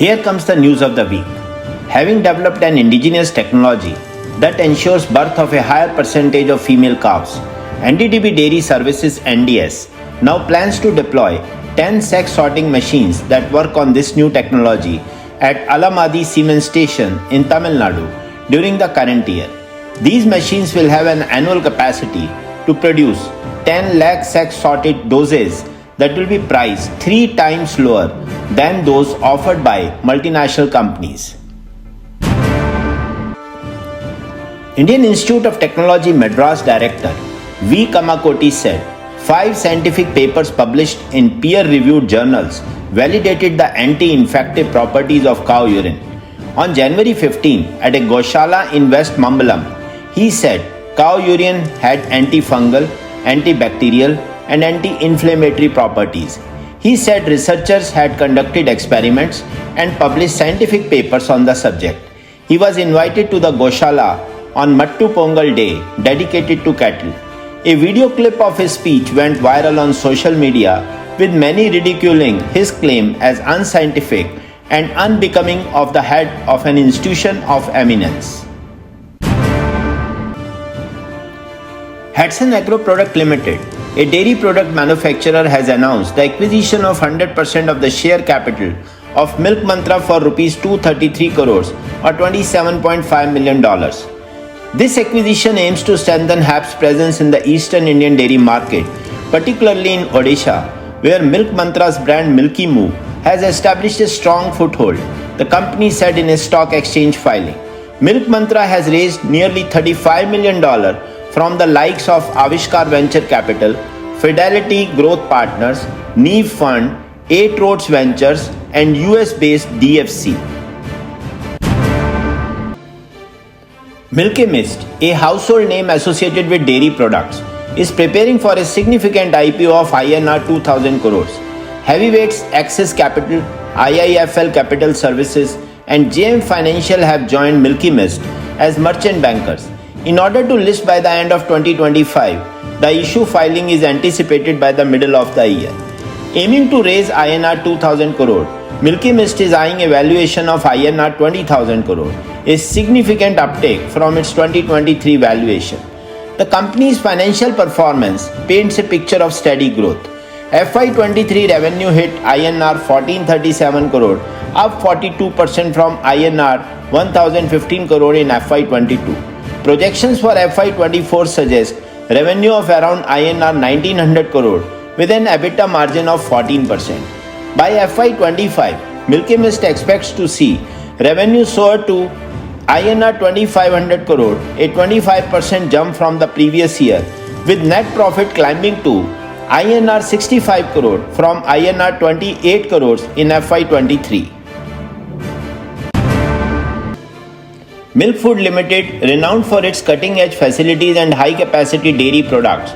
Here comes the news of the week. Having developed an indigenous technology that ensures birth of a higher percentage of female calves, NDDB Dairy Services NDS now plans to deploy 10 sex sorting machines that work on this new technology at Alamadi Semen Station in Tamil Nadu during the current year. These machines will have an annual capacity to produce 10 lakh sex sorted doses that will be priced 3 times lower than those offered by multinational companies. Indian Institute of Technology Madras Director V. Kamakoti said 5 scientific papers published in peer-reviewed journals validated the anti-infective properties of cow urine. On January 15, at a Goshala in West Mambalam, he said cow urine had antifungal, antibacterial, and anti-inflammatory properties. He said researchers had conducted experiments and published scientific papers on the subject. He was invited to the Goshala on Mattu Pongal Day dedicated to cattle. A video clip of his speech went viral on social media, with many ridiculing his claim as unscientific and unbecoming of the head of an institution of eminence. Hatsun Agro Product Limited, a dairy product manufacturer, has announced the acquisition of 100% of the share capital of Milk Mantra for Rs 233 crores or $27.5 million. This acquisition aims to strengthen HAP's presence in the Eastern Indian dairy market, particularly in Odisha, where Milk Mantra's brand Milky Moo has established a strong foothold, the company said in a stock exchange filing. Milk Mantra has raised nearly $35 million from the likes of Avishkar Venture Capital, Fidelity Growth Partners, Neve Fund, 8 Roads Ventures, and US-based DFC. Milky Mist, a household name associated with dairy products, is preparing for a significant IPO of INR 2,000 crores. Heavyweights Axis Capital, IIFL Capital Services, and JM Financial have joined Milky Mist as merchant bankers. In order to list by the end of 2025, the issue filing is anticipated by the middle of the year. Aiming to raise INR 2,000 crore, Milky Mist is eyeing a valuation of INR 20,000 crore, a significant uptake from its 2023 valuation. The company's financial performance paints a picture of steady growth. FY23 revenue hit INR 1437 crore, up 42% from INR 1015 crore in FY22. Projections for FY24 suggest revenue of around INR 1900 crore with an EBITDA margin of 14%. By FY25, Milky Mist expects to see revenue soar to INR 2500 crore, a 25% jump from the previous year, with net profit climbing to INR 65 crore from INR 28 crores in FY23. Milk Food Limited, renowned for its cutting-edge facilities and high-capacity dairy products,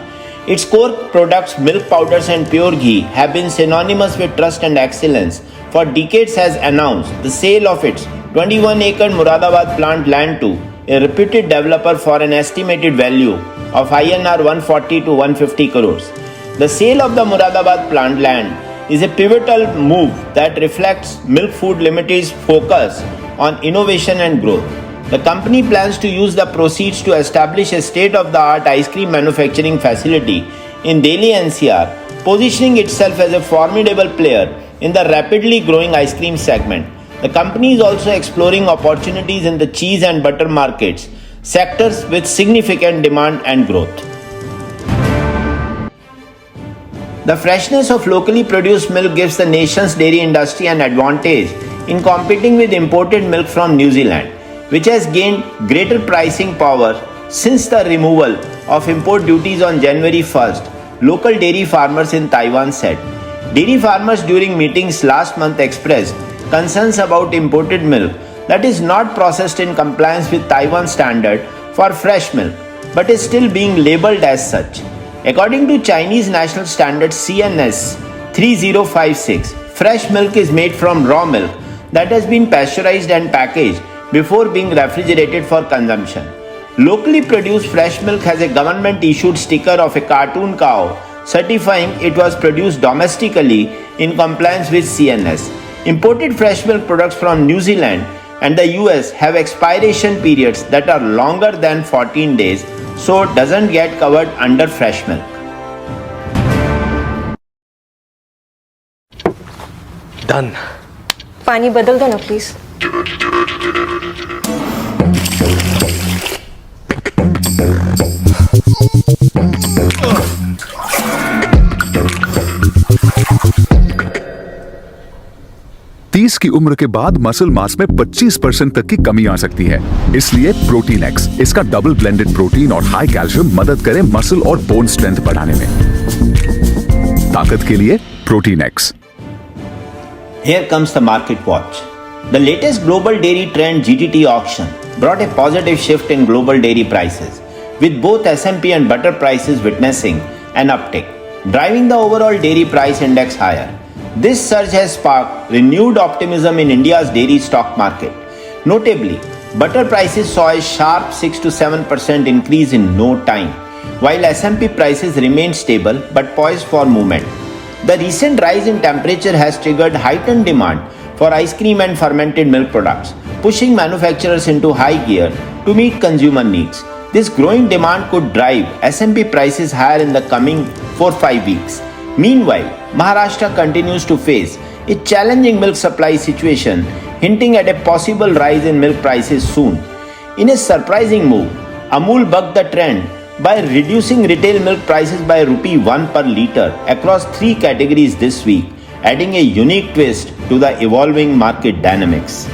its core products, milk powders and pure ghee, have been synonymous with trust and excellence for decades, has announced the sale of its 21-acre Moradabad plant land to a reputed developer for an estimated value of INR 140 to 150 crores. The sale of the Moradabad plant land is a pivotal move that reflects Milk Food Limited's focus on innovation and growth. The company plans to use the proceeds to establish a state-of-the-art ice cream manufacturing facility in Delhi NCR, positioning itself as a formidable player in the rapidly growing ice cream segment. The company is also exploring opportunities in the cheese and butter markets, sectors with significant demand and growth. The freshness of locally produced milk gives the nation's dairy industry an advantage in competing with imported milk from New Zealand, which has gained greater pricing power since the removal of import duties on January 1st, local dairy farmers in Taiwan said. Dairy farmers during meetings last month expressed concerns about imported milk that is not processed in compliance with Taiwan standard for fresh milk, but is still being labeled as such. According to Chinese National Standard CNS 3056, fresh milk is made from raw milk that has been pasteurized and packaged before being refrigerated for consumption. Locally produced fresh milk has a government-issued sticker of a cartoon cow certifying it was produced domestically in compliance with CNS. Imported fresh milk products from New Zealand and the US have expiration periods that are longer than 14 days, so doesn't get covered under fresh milk. Done. पानी बदल दो ना please. तीस की उम्र के बाद muscle mass में 25% तक की कमी आ सकती है, इसलिए प्रोटीन एक्स, इसका डबल ब्लेंडेड प्रोटीन और हाई कैल्शियम मदद करे मसल और बोन स्ट्रेंथ बढ़ाने में. ताकत के लिए protein x. Here comes the market watch. The latest global dairy trend GDT auction brought a positive shift in global dairy prices, with both S&P and butter prices witnessing an uptick, driving the overall dairy price index higher. This surge has sparked renewed optimism in India's dairy stock market. Notably, butter prices saw a sharp 6 to 7% increase in no time, while S&P prices remained stable but poised for movement. The recent rise in temperature has triggered heightened demand for ice cream and fermented milk products, pushing manufacturers into high gear to meet consumer needs. This growing demand could drive S&P prices higher in the coming 4-5 weeks. Meanwhile, Maharashtra continues to face a challenging milk supply situation, hinting at a possible rise in milk prices soon. In a surprising move, Amul bucked the trend by reducing retail milk prices by rupee 1 per litre across 3 categories this week, adding a unique twist to the evolving market dynamics.